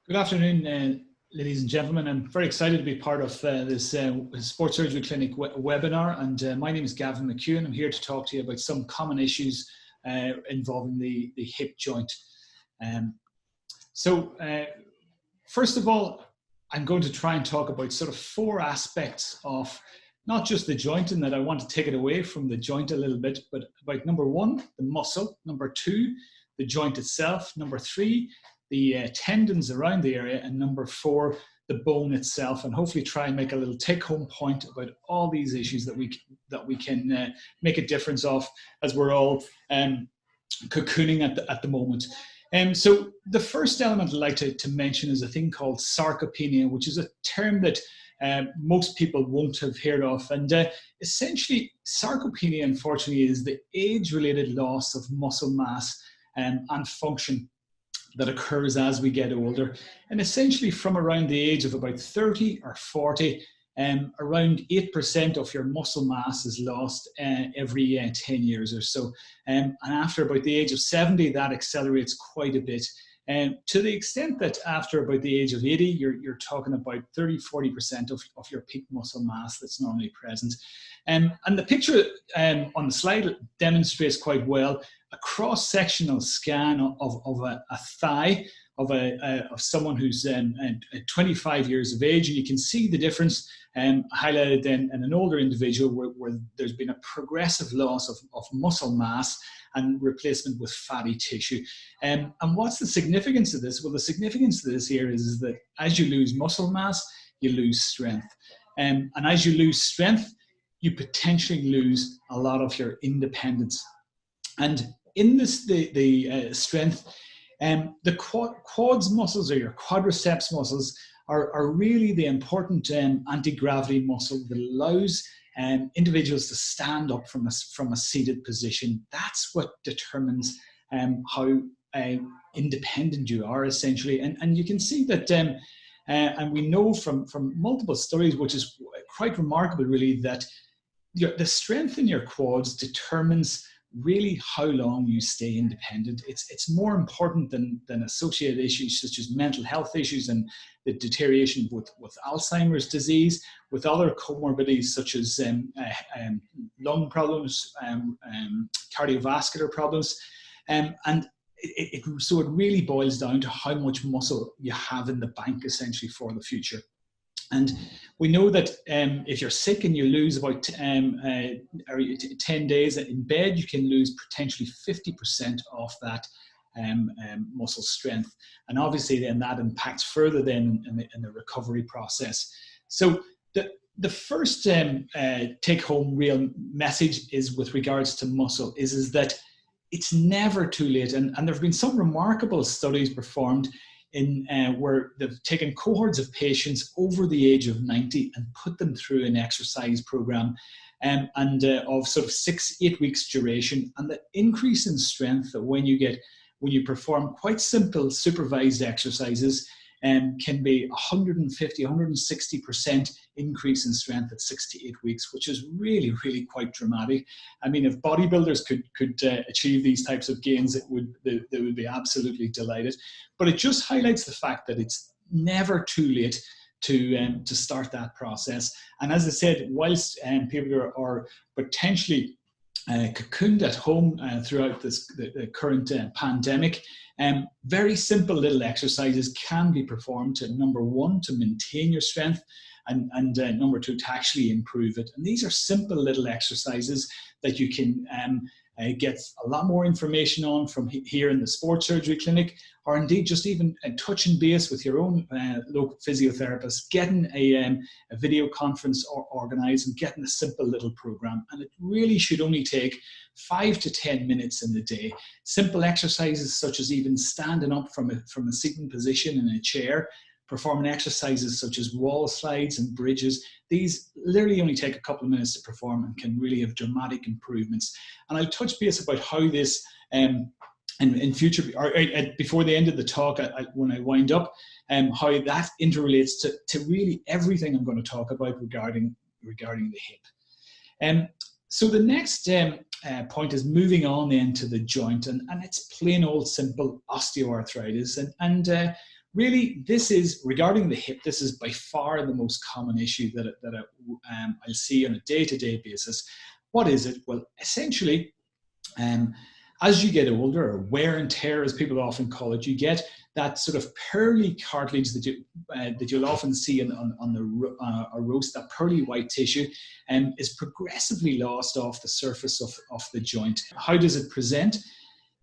Good afternoon, ladies and gentlemen. I'm very excited to be part of this sports surgery clinic webinar. And my name is Gavin McHugh, and I'm here to talk to you about some common issues involving the hip joint. First of all, I'm going to try and talk about sort of four aspects of not just the joint, in that I want to take it away from the joint a little bit, but about number one, the muscle; number two, the joint itself; number three, the tendons around the area; and number four, the bone itself. And hopefully try and make a little take-home point about all these issues that we can make a difference of as we're all cocooning at the moment. So the first element I'd like to mention is a thing called sarcopenia, which is a term that most people won't have heard of. And essentially, sarcopenia, unfortunately, is the age-related loss of muscle mass and function that occurs as we get older. And essentially from around the age of about 30 or 40, around 8% of your muscle mass is lost every 10 years or so. And after about the age of 70, that accelerates quite a bit. To the extent that after about the age of 80, you're talking about 30-40% of your peak muscle mass that's normally present. And the picture on the slide demonstrates quite well a cross-sectional scan of a thigh of someone who's 25 years of age, and you can see the difference highlighted in an older individual where there's been a progressive loss of muscle mass and replacement with fatty tissue. And what's the significance of this? Well, the significance of this here is that as you lose muscle mass, you lose strength. And as you lose strength, you potentially lose a lot of your independence. And in this, the strength, the quads muscles, or your quadriceps muscles, are really the important anti-gravity muscle that allows individuals to stand up from a seated position. That's what determines how independent you are, essentially. And you can see that, and we know from multiple studies, which is quite remarkable really, that the strength in your quads determines really how long you stay independent. It's more important than associated issues such as mental health issues and the deterioration with Alzheimer's disease, with other comorbidities such as lung problems, cardiovascular problems. So it really boils down to how much muscle you have in the bank, essentially, for the future. And we know that if you're sick and you lose about 10 days in bed, you can lose potentially 50% of that muscle strength. And obviously then that impacts further then in the recovery process. So the first take-home real message is with regards to muscle is that it's never too late. And there have been some remarkable studies performed where they've taken cohorts of patients over the age of 90 and put them through an exercise program of sort of 6-8 weeks duration. And the increase in strength that when you perform quite simple supervised exercises can be 150-160% increase in strength at 6 to 8 weeks, which is really, really quite dramatic. I mean, if bodybuilders could achieve these types of gains, they would be absolutely delighted. But it just highlights the fact that it's never too late to start that process. And as I said, whilst people are potentially cocooned at home throughout the current pandemic, very simple little exercises can be performed to, number one, to maintain your strength, and number two, to actually improve it. And these are simple little exercises that you can get a lot more information on from here in the sports surgery clinic, or indeed just even touching base with your own local physiotherapist, getting a video conference organized and getting a simple little program. And it really should only take 5 to 10 minutes in the day. Simple exercises such as even standing up from a seating position in a chair, performing exercises such as wall slides and bridges. These literally only take a couple of minutes to perform and can really have dramatic improvements. And I'll touch base about how this in future, or before the end of the talk, when I wind up, how that interrelates to really everything I'm going to talk about regarding the hip. So the next point is moving on then to the joint, and it's plain old simple osteoarthritis. And really, this is, regarding the hip, this is by far the most common issue that I'll see on a day-to-day basis. What is it? Well, essentially, as you get older, or wear and tear, as people often call it, you get that sort of pearly cartilage that you'll often see on the roast, that pearly white tissue, is progressively lost off the surface of the joint. How does it present?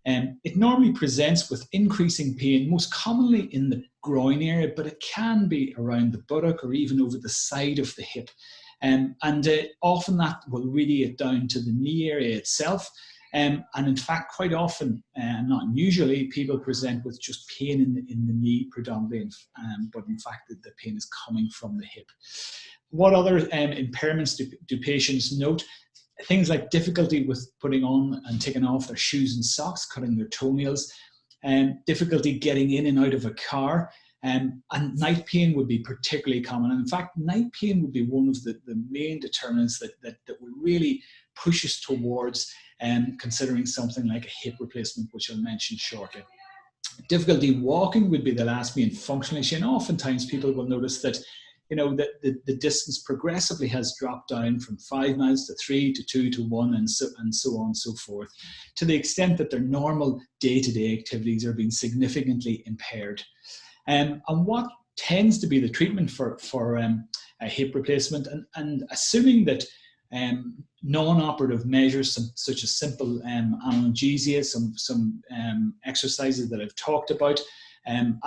It normally presents with increasing pain, most commonly in the groin area, but it can be around the buttock or even over the side of the hip. And often that will really get down to the knee area itself. And in fact, quite often, not usually, people present with just pain in the knee predominantly, but in fact, the pain is coming from the hip. What other impairments do patients note? Things like difficulty with putting on and taking off their shoes and socks, cutting their toenails, difficulty getting in and out of a car, and night pain would be particularly common. And in fact, night pain would be one of the main determinants that will really push us towards considering something like a hip replacement, which I'll mention shortly. Difficulty walking would be the last main functional issue, and oftentimes people will notice that the distance progressively has dropped down from 5 miles to 3 to 2 to 1 and so on and so forth, to the extent that their normal day-to-day activities are being significantly impaired. And what tends to be the treatment for a hip replacement, and assuming that non-operative measures such as simple analgesia, some exercises that I've talked about, and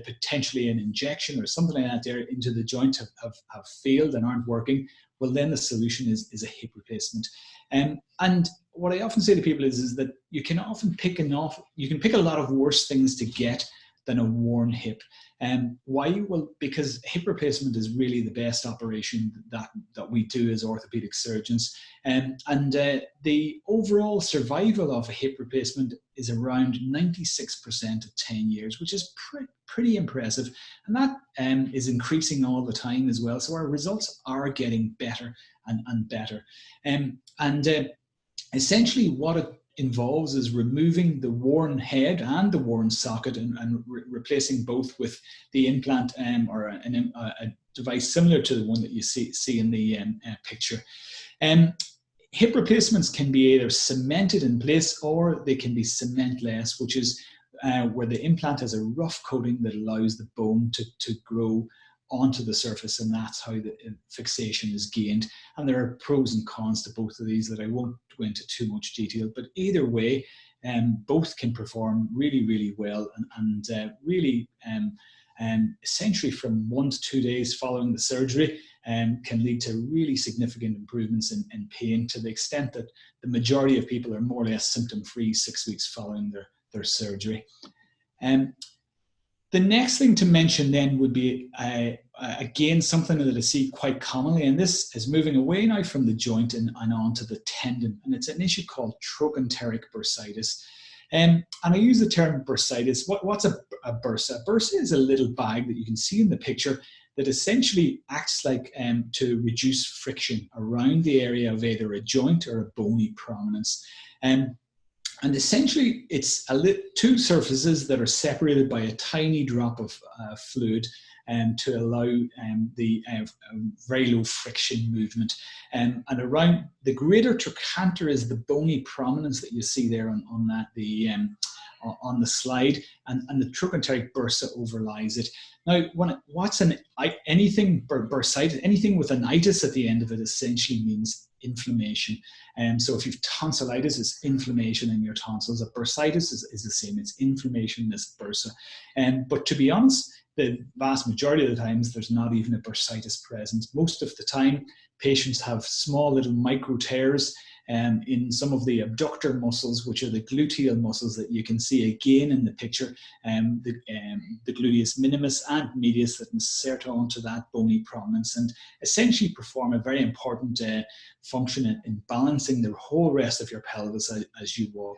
potentially an injection or something like that there into the joint have failed and aren't working, well, then the solution is a hip replacement. And what I often say to people is that you can often pick a lot of worse things to get than a worn hip. Why? Well, because hip replacement is really the best operation that we do as orthopedic surgeons. And the overall survival of a hip replacement is around 96% at 10 years, which is pretty impressive. And that is increasing all the time as well. So our results are getting better and better. Essentially what it involves is removing the worn head and the worn socket and replacing both with the implant or a device similar to the one that you see in the picture. Hip replacements can be either cemented in place or they can be cementless, which is where the implant has a rough coating that allows the bone to grow onto the surface, and that's how the fixation is gained. And there are pros and cons to both of these that I won't go into too much detail, but either way, both can perform really, really well and really essentially from 1 to 2 days following the surgery can lead to really significant improvements in pain, to the extent that the majority of people are more or less symptom-free 6 weeks following their surgery. The next thing to mention then would be, again, something that I see quite commonly, and this is moving away now from the joint and onto the tendon, and it's an issue called trochanteric bursitis. And I use the term bursitis. What's a bursa? A bursa is a little bag that you can see in the picture that essentially acts like to reduce friction around the area of either a joint or a bony prominence. And essentially, it's two surfaces that are separated by a tiny drop of fluid to allow the very low friction movement. And around the greater trochanter is the bony prominence that you see there on the slide, and the trochanteric bursa overlies it. Now, anything bursitis, anything with an itis at the end of it essentially means inflammation. So if you've tonsillitis, it's inflammation in your tonsils. A bursitis is the same, it's inflammation in this bursa. But to be honest, the vast majority of the times, there's not even a bursitis present. Most of the time, patients have small little micro tears in some of the abductor muscles, which are the gluteal muscles that you can see again in the picture, the gluteus minimus and medius that insert onto that bony prominence and essentially perform a very important function in balancing the whole rest of your pelvis as you walk.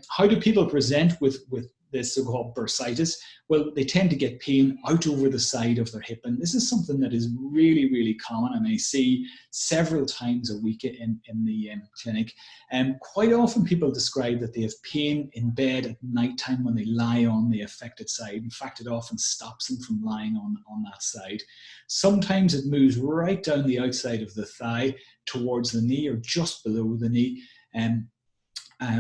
How do people present with the so-called bursitis, well, they tend to get pain out over the side of their hip. And this is something that is really, really common, and I see several times a week in the clinic. Quite often people describe that they have pain in bed at night time when they lie on the affected side. In fact, it often stops them from lying on that side. Sometimes it moves right down the outside of the thigh towards the knee or just below the knee.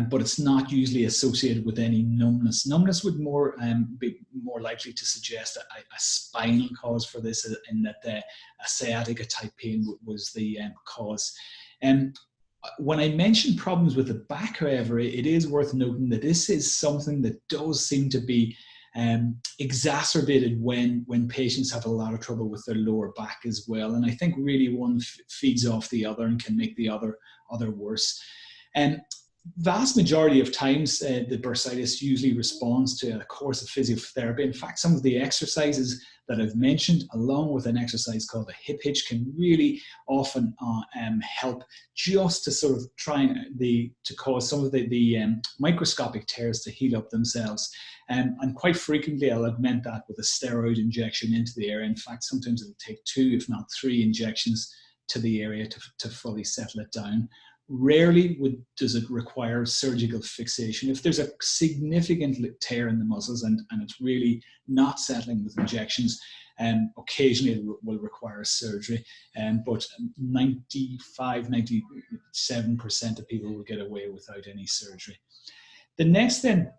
But it's not usually associated with any numbness. Numbness would be more likely to suggest a spinal cause for this, in that a sciatica type pain was the cause. When I mention problems with the back, however, it is worth noting that this is something that does seem to be exacerbated when patients have a lot of trouble with their lower back as well. And I think really one feeds off the other and can make the other worse. Vast majority of times, the bursitis usually responds to a course of physiotherapy. In fact, some of the exercises that I've mentioned, along with an exercise called a hip hitch, can really often help just to sort of try to cause some of the microscopic tears to heal up themselves. And quite frequently, I'll augment that with a steroid injection into the area. In fact, sometimes it'll take 2, if not 3 injections to the area to fully settle it down. Rarely does it require surgical fixation. If there's a significant tear in the muscles and it's really not settling with injections, occasionally it will require surgery. But 95–97% of people will get away without any surgery. The next then,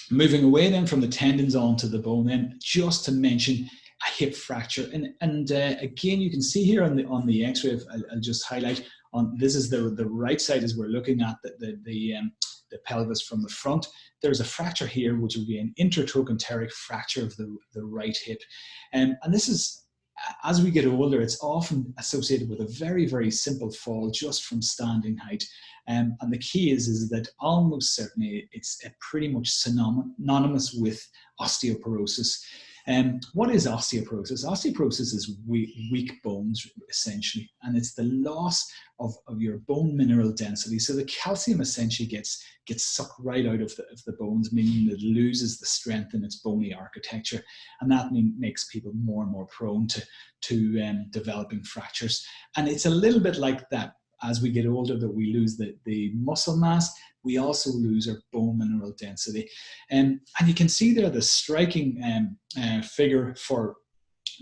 moving away then from the tendons onto the bone, then just to mention a hip fracture. And again, you can see here on the X-ray, I'll just highlight. This is the right side as we're looking at the pelvis from the front. There's a fracture here, which will be an intertrochanteric fracture of the right hip. And this is, as we get older, it's often associated with a very, very simple fall just from standing height. And the key is that almost certainly it's pretty much synonymous with osteoporosis. What is osteoporosis? Osteoporosis is weak bones, essentially, and it's the loss of your bone mineral density. So the calcium essentially gets sucked right out of the bones, meaning that it loses the strength in its bony architecture, and that makes people more and more prone to developing fractures. And it's a little bit like that. As we get older, that we lose the muscle mass, we also lose our bone mineral density. And you can see there the striking figure for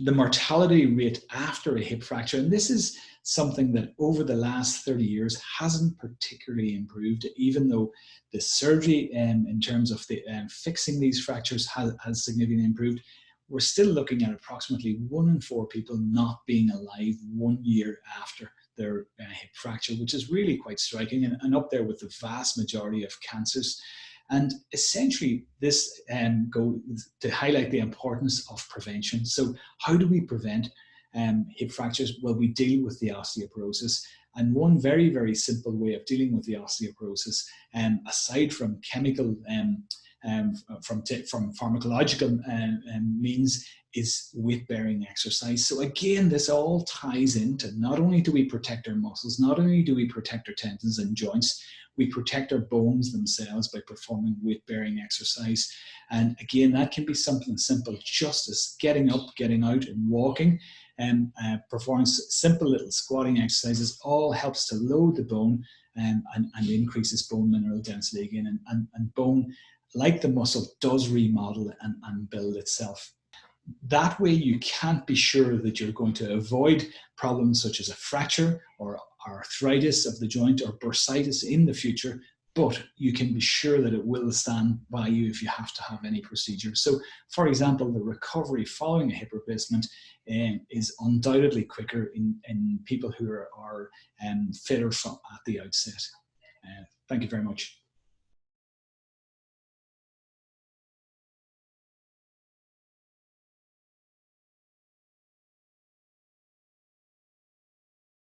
the mortality rate after a hip fracture. And this is something that over the last 30 years hasn't particularly improved, even though the surgery in terms of the fixing these fractures has significantly improved. We're still looking at approximately 1 in 4 people not being alive 1 year after their hip fracture, which is really quite striking and up there with the vast majority of cancers. And essentially this goes to highlight the importance of prevention. So how do we prevent hip fractures? Well, we deal with the osteoporosis. And one very, very simple way of dealing with the osteoporosis, aside from chemical from pharmacological means, is weight-bearing exercise. So again, this all ties into not only do we protect our muscles, not only do we protect our tendons and joints, we protect our bones themselves by performing weight-bearing exercise. And again, that can be something simple, just as getting up, getting out and walking, and performing simple little squatting exercises all helps to load the bone and increases bone mineral density again. And bone, like the muscle, does remodel and build itself. That way you can't be sure that you're going to avoid problems such as a fracture or arthritis of the joint or bursitis in the future, but you can be sure that it will stand by you if you have to have any procedure. So, for example, the recovery following a hip replacement is undoubtedly quicker in people who are fitter at the outset. Thank you very much.